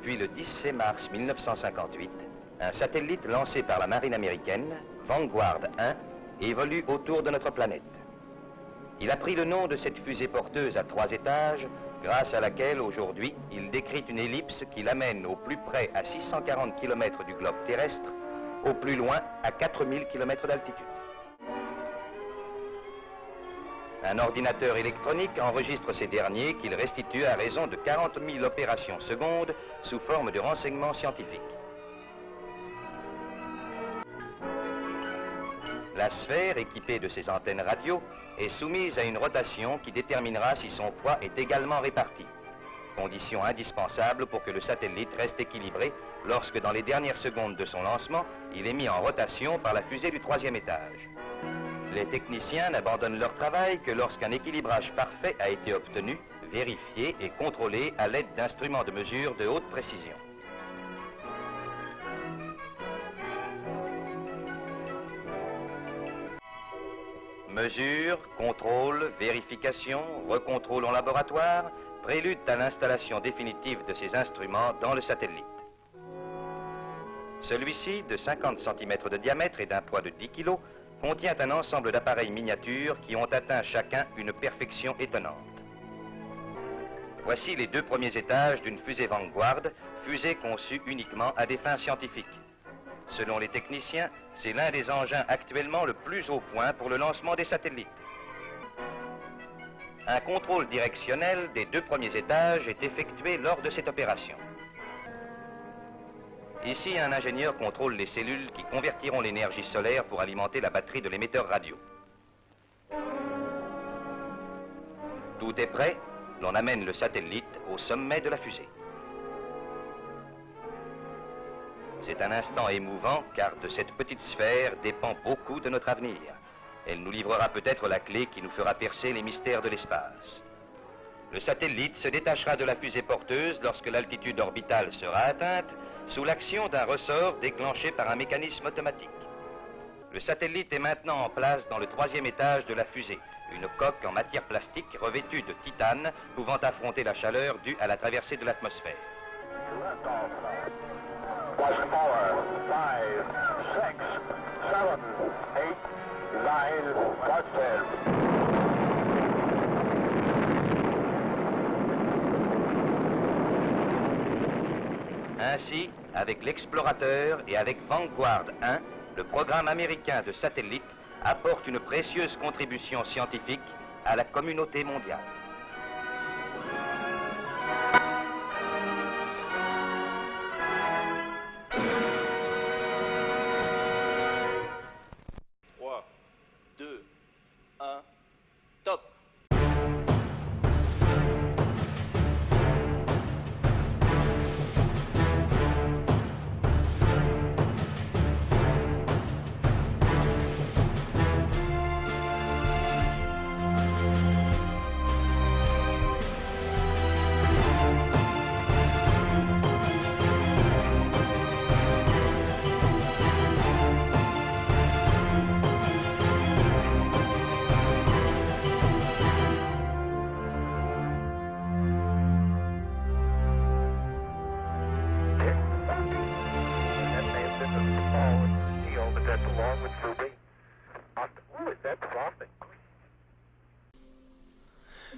depuis le 17 mars 1958, un satellite lancé par la marine américaine, Vanguard 1, évolue autour de notre planète. Il a pris le nom de cette fusée porteuse à 3 étages, grâce à laquelle, aujourd'hui, il décrit une ellipse qui l'amène au plus près à 640 km du globe terrestre, au plus loin à 4000 km d'altitude. Un ordinateur électronique enregistre ces derniers qu'il restitue à raison de 40 000 opérations secondes sous forme de renseignements scientifiques. La sphère, équipée de ses antennes radio, est soumise à une rotation qui déterminera si son poids est également réparti. Condition indispensable pour que le satellite reste équilibré lorsque, dans les dernières secondes de son lancement, il est mis en rotation par la fusée du 3e étage. Les techniciens n'abandonnent leur travail que lorsqu'un équilibrage parfait a été obtenu, vérifié et contrôlé à l'aide d'instruments de mesure de haute précision. Mesure, contrôle, vérification, recontrôle en laboratoire prélude à l'installation définitive de ces instruments dans le satellite. Celui-ci, de 50 cm de diamètre et d'un poids de 10 kg, contient un ensemble d'appareils miniatures qui ont atteint chacun une perfection étonnante. Voici les 2 premiers étages d'une fusée Vanguard, fusée conçue uniquement à des fins scientifiques. Selon les techniciens, c'est l'un des engins actuellement le plus au point pour le lancement des satellites. Un contrôle directionnel des 2 premiers étages est effectué lors de cette opération. Ici, un ingénieur contrôle les cellules qui convertiront l'énergie solaire pour alimenter la batterie de l'émetteur radio. Tout est prêt, l'on amène le satellite au sommet de la fusée. C'est un instant émouvant car de cette petite sphère dépend beaucoup de notre avenir. Elle nous livrera peut-être la clé qui nous fera percer les mystères de l'espace. Le satellite se détachera de la fusée porteuse lorsque l'altitude orbitale sera atteinte, sous l'action d'un ressort déclenché par un mécanisme automatique. Le satellite est maintenant en place dans le 3e étage de la fusée, une coque en matière plastique revêtue de titane pouvant affronter la chaleur due à la traversée de l'atmosphère. 4, 5, 6, 7, 8, 9, 10. Ainsi, avec l'explorateur et avec Vanguard 1, le programme américain de satellite apporte une précieuse contribution scientifique à la communauté mondiale.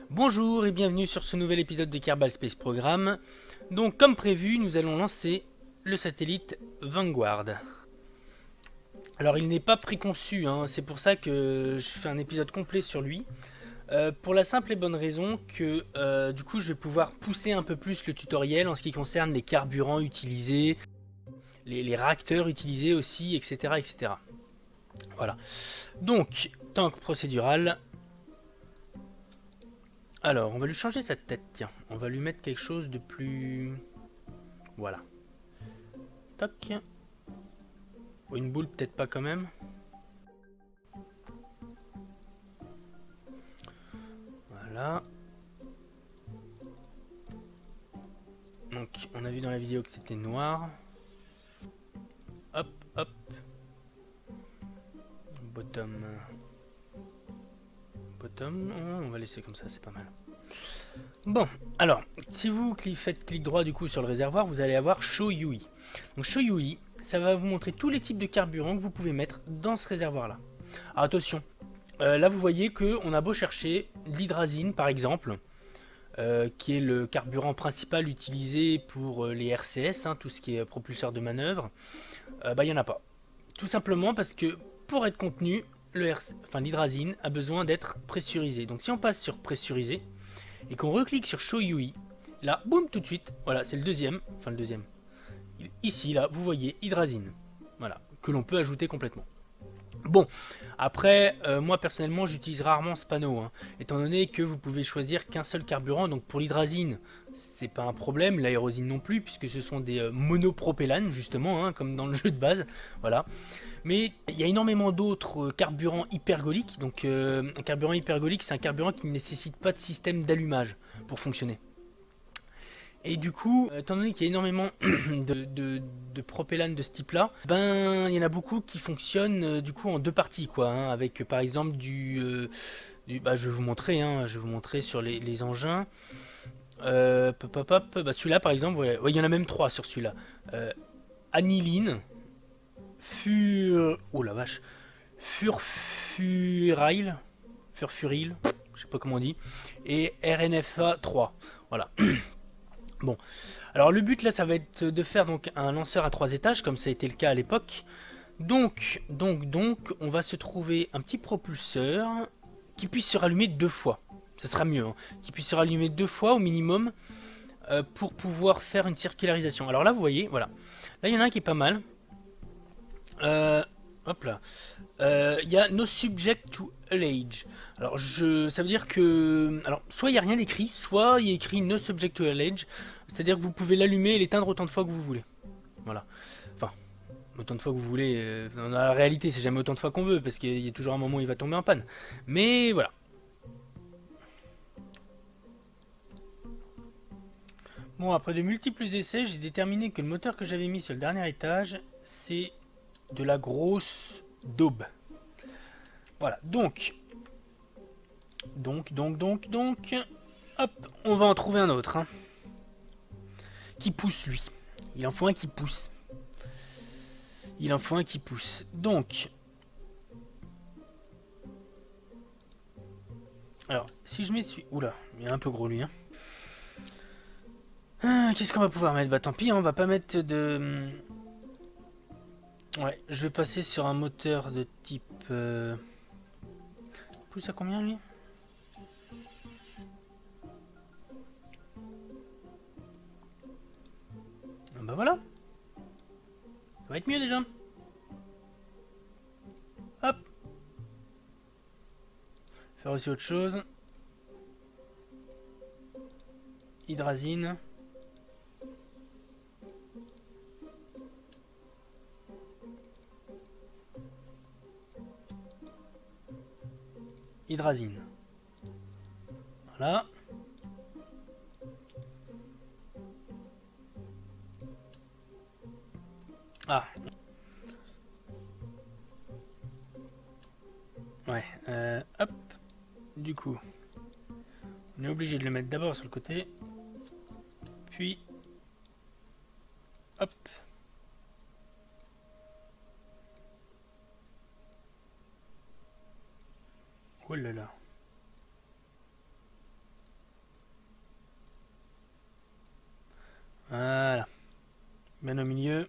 Bonjour et bienvenue sur ce nouvel épisode de Kerbal Space Program. Donc comme prévu, nous allons lancer le satellite Vanguard. Alors il n'est pas préconçu, c'est pour ça que je fais un épisode complet sur lui. Pour la simple et bonne raison que du coup je vais pouvoir pousser un peu plus le tutoriel en ce qui concerne les carburants utilisés, les réacteurs utilisés aussi, etc. etc. Voilà. Donc, tank procédural. Alors, on va lui changer sa tête, tiens. On va lui mettre quelque chose de plus... Voilà. Tac. Oh, une boule, peut-être pas quand même. Voilà. Donc, on a vu dans la vidéo que c'était noir. Hop, hop. Bottom. On va laisser comme ça, c'est pas mal. Bon, alors, si vous faites clic droit du coup sur le réservoir, vous allez avoir Show UI. Donc Show UI, ça va vous montrer tous les types de carburant que vous pouvez mettre dans ce réservoir-là. Alors attention, là vous voyez qu'on a beau chercher l'hydrazine par exemple, qui est le carburant principal utilisé pour les RCS, hein, tout ce qui est propulseur de manœuvre, il n'y en a pas. Tout simplement parce que pour être contenu, l'hydrazine a besoin d'être pressurisé. Donc si on passe sur pressurisé et qu'on reclique sur Show UI, là, boum, tout de suite, voilà, c'est le deuxième, ici, là, vous voyez hydrazine, voilà, que l'on peut ajouter complètement. Bon, après, moi personnellement, j'utilise rarement ce panneau, hein, étant donné que vous pouvez choisir qu'un seul carburant. Donc pour l'hydrazine, c'est pas un problème, l'aérosine non plus, puisque ce sont des monopropellanes, justement, hein, comme dans le jeu de base, voilà. Mais il y a énormément d'autres carburants hypergoliques. Donc un carburant hypergolique, c'est un carburant qui ne nécessite pas de système d'allumage pour fonctionner. Et du coup, étant donné qu'il y a énormément de propellanes de ce type-là, ben il y en a beaucoup qui fonctionnent du coup en deux parties, quoi, hein, avec par exemple je vais vous montrer, hein, je vais vous montrer sur les engins. Celui-là par exemple, ouais, il y en a même trois sur celui-là. Aniline, oh la vache, furfuryl, je sais pas comment on dit, et RNFA 3, voilà. Bon, alors le but là, ça va être de faire donc un lanceur à 3 étages, comme ça a été le cas à l'époque. Donc, on va se trouver un petit propulseur qui puisse se rallumer 2 fois. Ça sera mieux, hein, qui puisse se rallumer 2 fois au minimum pour pouvoir faire une circularisation. Alors là, vous voyez, voilà. Là, il y en a un qui est pas mal. Hop là. Il y a No Subject to Allage. Alors ça veut dire que, alors soit il n'y a rien écrit, soit il y a écrit No Subject to Allage. C'est-à-dire que vous pouvez l'allumer et l'éteindre autant de fois que vous voulez. Voilà. Enfin, autant de fois que vous voulez. Dans la réalité, c'est jamais autant de fois qu'on veut, parce qu'il y a toujours un moment où il va tomber en panne. Mais voilà. Bon, après de multiples essais, j'ai déterminé que le moteur que j'avais mis sur le dernier étage, c'est de la grosse daube. Voilà, donc, hop, on va en trouver un autre, hein, qui pousse lui. Il en faut un qui pousse. Donc, alors, si je m'essuie, oula, il est un peu gros lui, hein. Qu'est-ce qu'on va pouvoir mettre? Bah tant pis, hein, on va pas mettre de... Ouais, je vais passer sur un moteur de type... Pousse à combien lui? Bah voilà. Ça va être mieux déjà. Hop. Faire aussi autre chose. Hydrazine. Hydrazine. Voilà. Ah. Ouais. Hop. Du coup, on est obligé de le mettre d'abord sur le côté. Puis, hop. Oh là là. Voilà. Bien au milieu.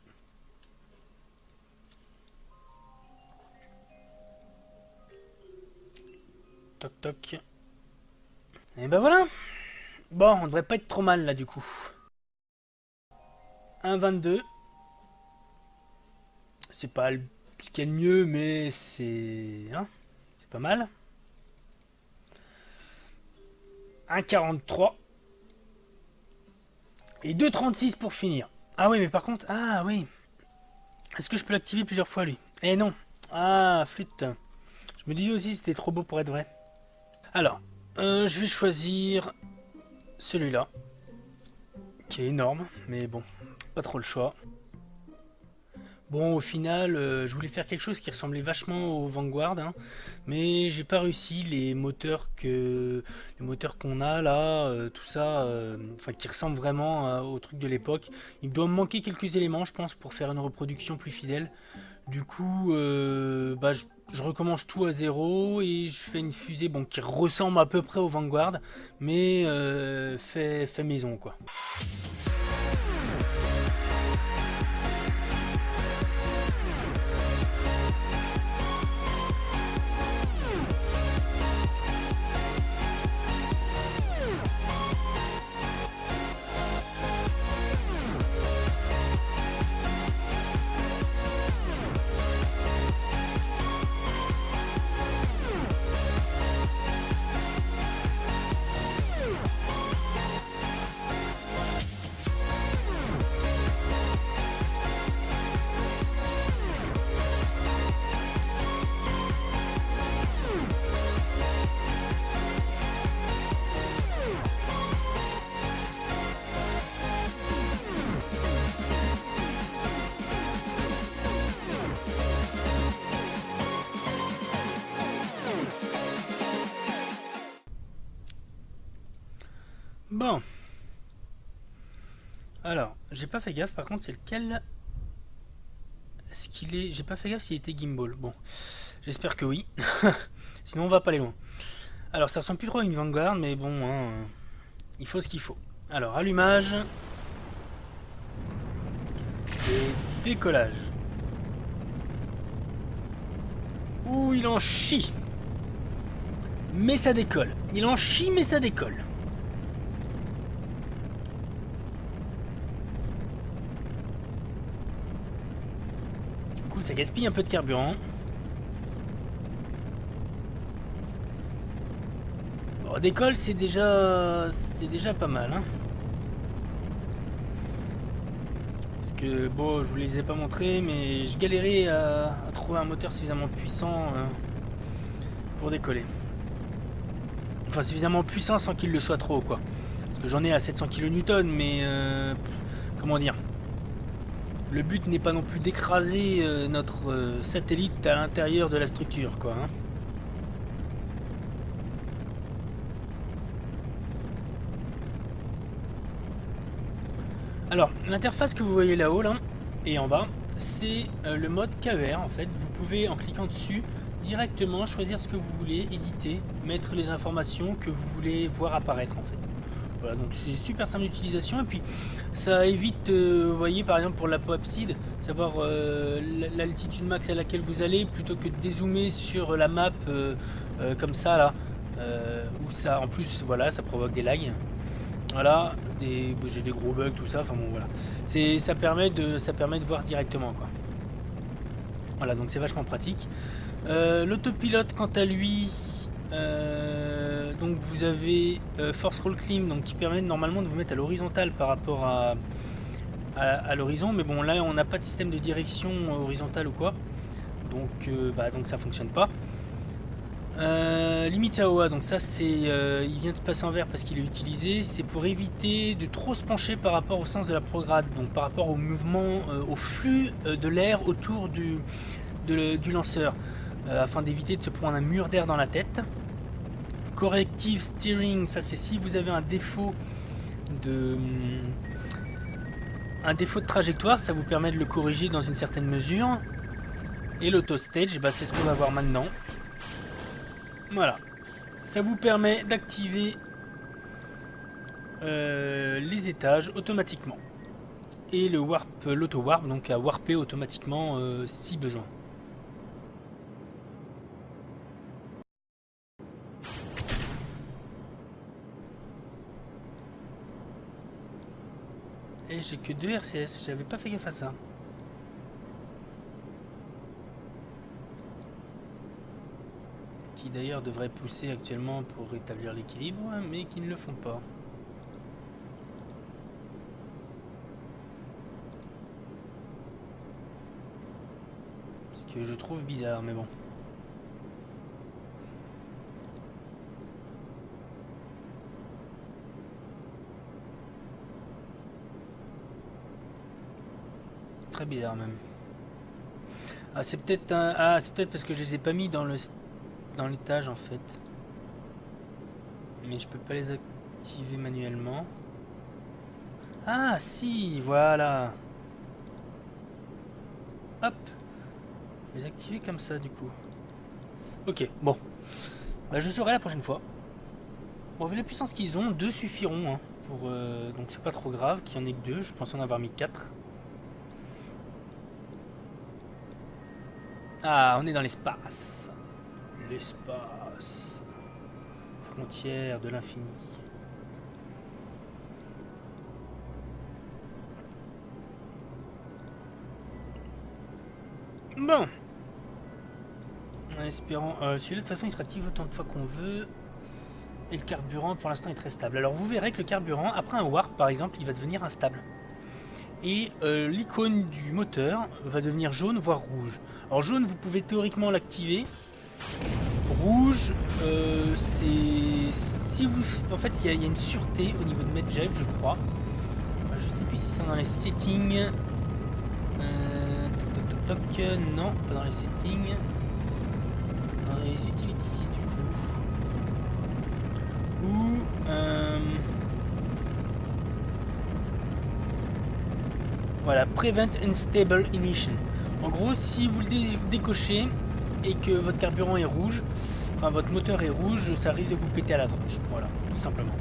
Toc toc. Et ben voilà. Bon, on devrait pas être trop mal là du coup. 1,22. C'est pas ce qu'il y a de mieux, mais c'est... Hein, c'est pas mal. 1,43. Et 2,36 pour finir. Ah oui, mais par contre... Ah oui. Est-ce que je peux l'activer plusieurs fois, lui? Eh non. Ah, flûte. Je me disais aussi c'était trop beau pour être vrai. Alors, je vais choisir celui-là. Qui est énorme, mais bon, pas trop le choix. Bon, au final, je voulais faire quelque chose qui ressemblait vachement au Vanguard, hein, mais j'ai pas réussi. Les moteurs qu'on a là, tout ça, enfin qui ressemblent vraiment au truc de l'époque. Il doit me manquer quelques éléments, je pense, pour faire une reproduction plus fidèle. Du coup, bah, je recommence tout à zéro et je fais une fusée bon, qui ressemble à peu près au Vanguard, mais fait maison quoi. Bon, alors, j'ai pas fait gaffe par contre, c'est lequel. Est-ce qu'il est. J'ai pas fait gaffe s'il était gimbal. Bon, j'espère que oui. Sinon, on va pas aller loin. Alors, ça ressemble plus trop à une Vanguard, mais bon, hein, il faut ce qu'il faut. Alors, allumage et décollage. Ouh, il en chie. Mais ça décolle. Il en chie, mais ça décolle. Du coup, ça gaspille un peu de carburant. Bon, décolle, c'est déjà pas mal, hein. Parce que, bon, je vous les ai pas montrés, mais je galérais à trouver un moteur suffisamment puissant pour décoller. Enfin, suffisamment puissant sans qu'il le soit trop, quoi. Parce que j'en ai à 700 kN, mais comment dire, le but n'est pas non plus d'écraser notre satellite à l'intérieur de la structure, quoi, hein. Alors, l'interface que vous voyez là-haut, là, et en bas, c'est le mode KER, en fait. Vous pouvez, en cliquant dessus, directement choisir ce que vous voulez, éditer, mettre les informations que vous voulez voir apparaître, en fait. Voilà, donc c'est super simple d'utilisation, et puis ça évite, vous voyez, par exemple pour l'apoapside, savoir l'altitude max à laquelle vous allez, plutôt que de dézoomer sur la map comme ça, là, où ça, en plus, voilà, ça provoque des lags. Voilà, j'ai des gros bugs, tout ça, enfin bon voilà. Ça permet de voir directement quoi. Voilà, donc c'est vachement pratique. L'autopilote quant à lui, donc vous avez Force Roll Climb donc, qui permet normalement de vous mettre à l'horizontale par rapport à l'horizon, mais bon là on n'a pas de système de direction horizontale ou quoi, donc ça fonctionne pas. Limite AOA, donc ça c'est, il vient de passer en vert parce qu'il est utilisé, c'est pour éviter de trop se pencher par rapport au sens de la prograde, donc par rapport au mouvement, au flux de l'air autour du lanceur, afin d'éviter de se prendre un mur d'air dans la tête. Corrective Steering, ça c'est si vous avez un défaut de trajectoire, ça vous permet de le corriger dans une certaine mesure. Et l'auto stage, bah, c'est ce qu'on va voir maintenant. Voilà, ça vous permet d'activer les étages automatiquement et l'auto warp, donc à warper automatiquement si besoin. Et j'ai que 2 RCS, j'avais pas fait gaffe à ça. Qui d'ailleurs devraient pousser actuellement pour rétablir l'équilibre, mais qui ne le font pas. Ce que je trouve bizarre, mais bon. Très bizarre même. Ah, c'est peut-être un... ah, c'est peut-être parce que je les ai pas mis dans l'étage en fait. Mais je peux pas les activer manuellement. Ah si, voilà. Hop. Les activer comme ça du coup. Ok, bon. Bah, je saurai la prochaine fois. Bon, vu la puissance qu'ils ont, 2 suffiront. Hein, donc c'est pas trop grave qu'il y en ait que 2. Je pense en avoir mis 4. Ah, on est dans l'espace. L'espace. Frontière de l'infini. Bon. En espérant... celui-là, de toute façon, il sera activé autant de fois qu'on veut. Et le carburant, pour l'instant, est très stable. Alors, vous verrez que le carburant, après un warp, par exemple, il va devenir instable. Et l'icône du moteur va devenir jaune, voire rouge. Alors, jaune, vous pouvez théoriquement l'activer. Rouge, c'est... Si vous... En fait, il y a une sûreté au niveau de Medjet, je crois. Je sais plus si c'est dans les settings... toc, non, pas dans les settings. Dans les utilities du coup. Ou voilà, Prevent Unstable Emission. En gros, si vous le décochez et que votre carburant est rouge, enfin votre moteur est rouge, ça risque de vous péter à la tronche. Voilà, tout simplement.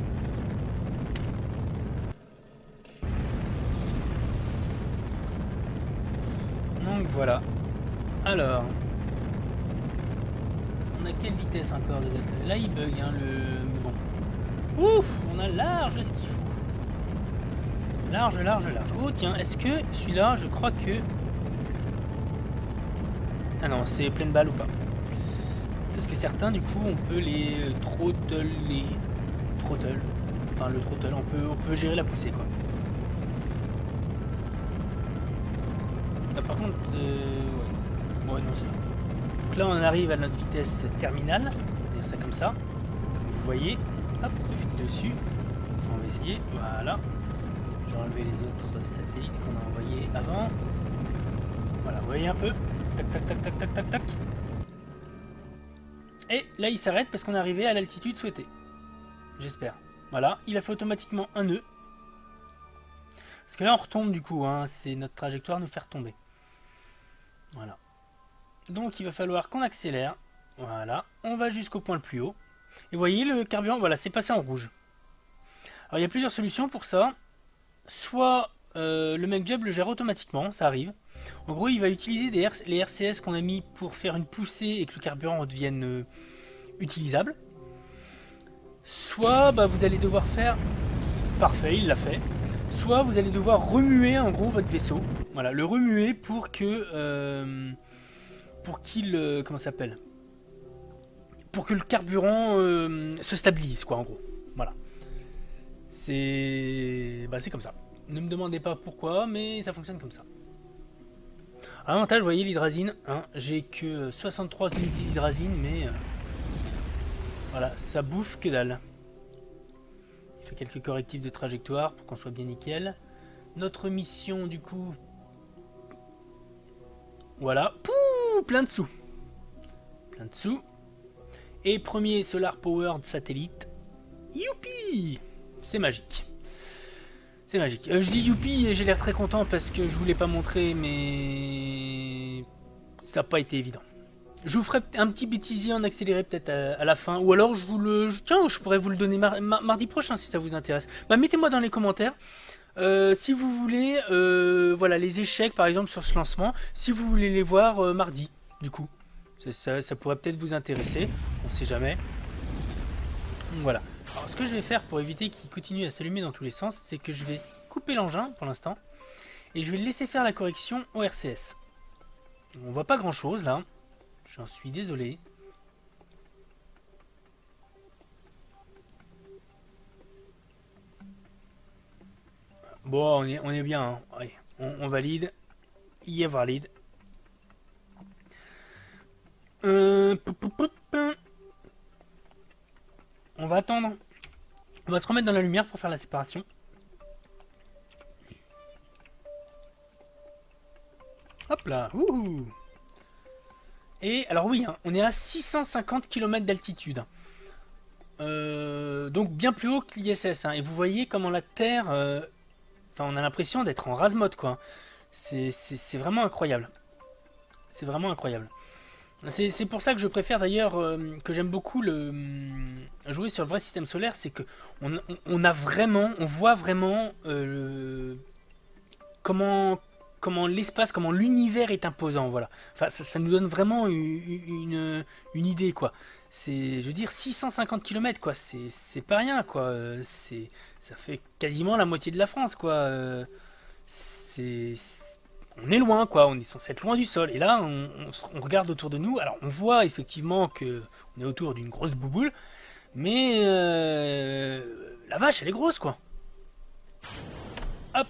Donc voilà. Alors, on a quelle vitesse encore de Delta? Là il bug, hein, mais bon. Ouf, on a large ce qu'il faut. Large. Oh tiens, est-ce que celui-là, je crois que... Ah non, c'est pleine balle ou pas? Parce que certains, du coup, on peut les throttle, enfin le throttle, on peut gérer la poussée, quoi. Là, par contre, ouais, non, c'est... Donc là, on arrive à notre vitesse terminale, on va dire ça comme ça. Vous voyez, hop, vite dessus. Enfin, on va essayer, voilà. Je vais enlever les autres satellites qu'on a envoyés avant. Voilà, vous voyez un peu. Tac. Et là, il s'arrête parce qu'on est arrivé à l'altitude souhaitée. J'espère. Voilà, il a fait automatiquement un nœud. Parce que là, on retombe du coup. Hein, c'est notre trajectoire nous faire tomber. Voilà. Donc, il va falloir qu'on accélère. Voilà. On va jusqu'au point le plus haut. Et vous voyez, le carburant, voilà, c'est passé en rouge. Alors, il y a plusieurs solutions pour ça. Soit le MechJeb le gère automatiquement, ça arrive. En gros, il va utiliser les RCS qu'on a mis pour faire une poussée et que le carburant devienne utilisable. Soit vous allez devoir faire... Parfait, il l'a fait. Soit vous allez devoir remuer en gros votre vaisseau. Voilà, le remuer pour que... pour qu'il... comment ça s'appelle? Pour que le carburant se stabilise, quoi, en gros. Voilà. C'est comme ça. Ne me demandez pas pourquoi, mais ça fonctionne comme ça. Avantage, vous voyez l'hydrazine, hein, j'ai que 63 unités d'hydrazine, mais voilà, ça bouffe que dalle. Il fait quelques correctifs de trajectoire pour qu'on soit bien nickel. Notre mission, du coup, voilà, pouh, plein de sous. Et premier Solar Powered satellite. Youpi! C'est magique. C'est magique. Je dis youpi et j'ai l'air très content parce que je vous l'ai pas montré, mais ça n'a pas été évident. Je vous ferai un petit bêtisier en accéléré peut-être à la fin, ou alors tiens, je pourrais vous le donner mardi prochain si ça vous intéresse. Mettez-moi dans les commentaires si vous voulez, voilà, les échecs par exemple sur ce lancement, si vous voulez les voir mardi, du coup. Ça pourrait peut-être vous intéresser, on sait jamais. Donc, voilà. Alors, ce que je vais faire pour éviter qu'il continue à s'allumer dans tous les sens, c'est que je vais couper l'engin pour l'instant et je vais le laisser faire la correction au RCS. On voit pas grand chose là, j'en suis désolé. Bon, on est bien, hein. Allez, on valide, il est valide. On va attendre. On va se remettre dans la lumière pour faire la séparation. Hop là. Ouh. Et alors oui, hein, on est à 650 km d'altitude. Donc bien plus haut que l'ISS. Hein, et vous voyez comment la Terre... Enfin, on a l'impression d'être en rase-mode, quoi. C'est vraiment incroyable. C'est vraiment incroyable. C'est pour ça que je préfère d'ailleurs, que j'aime beaucoup jouer sur le vrai système solaire, c'est que on voit vraiment comment l'espace, comment l'univers est imposant, voilà. Enfin, ça nous donne vraiment une idée, quoi. Je veux dire, 650 km, quoi, c'est pas rien, quoi. Ça fait quasiment la moitié de la France, quoi. On est loin, quoi, on est censé être loin du sol. Et là, on regarde autour de nous. Alors, on voit effectivement que on est autour d'une grosse bouboule, mais la vache, elle est grosse, quoi. Hop,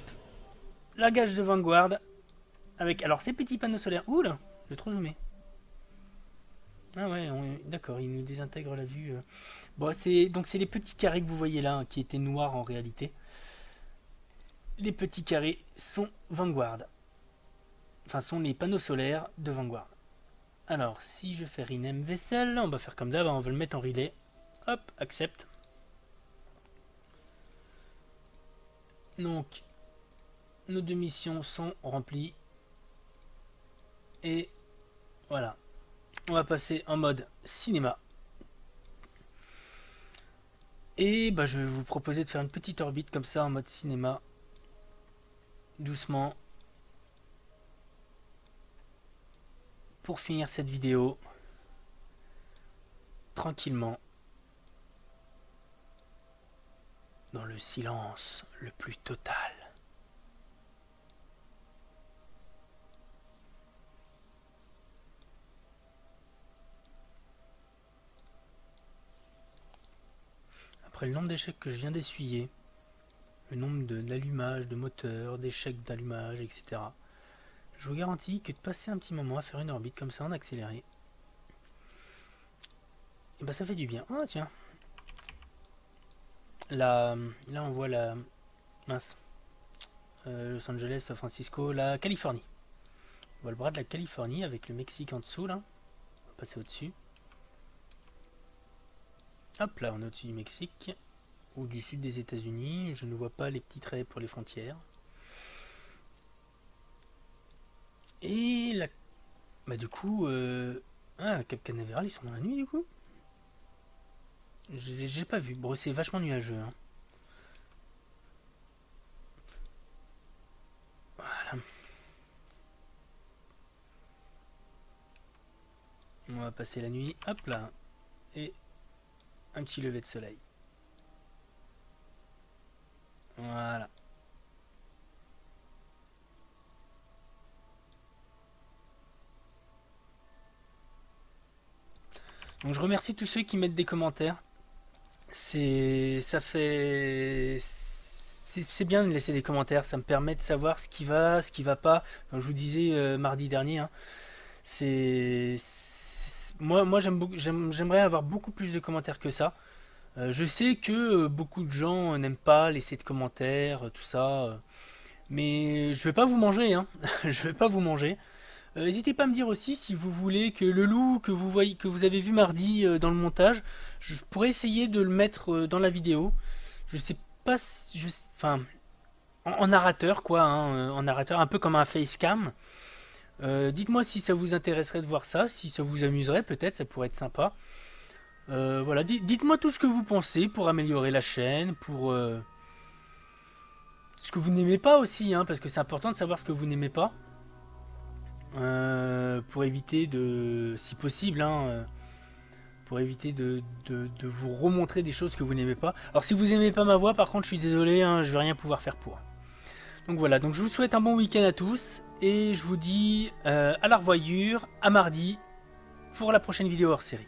la gage de Vanguard avec alors ces petits panneaux solaires. Ouh là, j'ai trop zoomé. Ah ouais, d'accord, il nous désintègre la vue. Bon, donc c'est les petits carrés que vous voyez là, hein, qui étaient noirs en réalité. Les petits carrés sont Vanguard. Enfin, sont les panneaux solaires de Vanguard. Alors, si je fais rename vessel, on va faire comme d'hab, on va le mettre en relais. Hop, accepte. Donc, nos deux missions sont remplies. Et voilà. On va passer en mode cinéma. Et bah, je vais vous proposer de faire une petite orbite comme ça en mode cinéma. Doucement. Pour finir cette vidéo. Tranquillement. Dans le silence le plus total. Après le nombre d'échecs que je viens d'essuyer, le nombre d'allumages de moteurs, d'échecs d'allumage, etc. Je vous garantis que de passer un petit moment à faire une orbite comme ça en accéléré, et bah ça fait du bien. Ah tiens, là on voit la mince, Los Angeles, San Francisco, la Californie. On voit le bras de la Californie avec le Mexique en dessous là. On va passer au-dessus. Hop là, on est au-dessus du Mexique ou du sud des États-Unis. Je ne vois pas les petits traits pour les frontières. Et là, bah du coup, Cap Canaveral, ils sont dans la nuit du coup. J'ai pas vu. Bon, c'est vachement nuageux. Hein. Voilà. On va passer la nuit. Hop là. Et un petit lever de soleil. Voilà. Donc je remercie tous ceux qui mettent des commentaires. C'est bien de laisser des commentaires, ça me permet de savoir ce qui va pas. Comme je vous disais mardi dernier, hein, moi j'aimerais avoir beaucoup plus de commentaires que ça. Je sais que beaucoup de gens n'aiment pas laisser de commentaires, tout ça, mais je vais pas vous manger, hein. Je vais pas vous manger. N'hésitez pas à me dire aussi si vous voulez que le loup que vous avez vu mardi dans le montage, je pourrais essayer de le mettre dans la vidéo. Je sais pas, enfin, en narrateur quoi, hein, en narrateur, un peu comme un facecam. Dites-moi si ça vous intéresserait de voir ça, si ça vous amuserait peut-être, ça pourrait être sympa. Voilà, dites-moi tout ce que vous pensez pour améliorer la chaîne, pour ce que vous n'aimez pas aussi, hein, parce que c'est important de savoir ce que vous n'aimez pas. Pour éviter si possible, hein, pour éviter de vous remontrer des choses que vous n'aimez pas. Alors si vous n'aimez pas ma voix, par contre, je suis désolé, hein, je vais rien pouvoir faire pour. Donc voilà, donc je vous souhaite un bon week-end à tous et je vous dis à la revoyure, à mardi pour la prochaine vidéo hors série.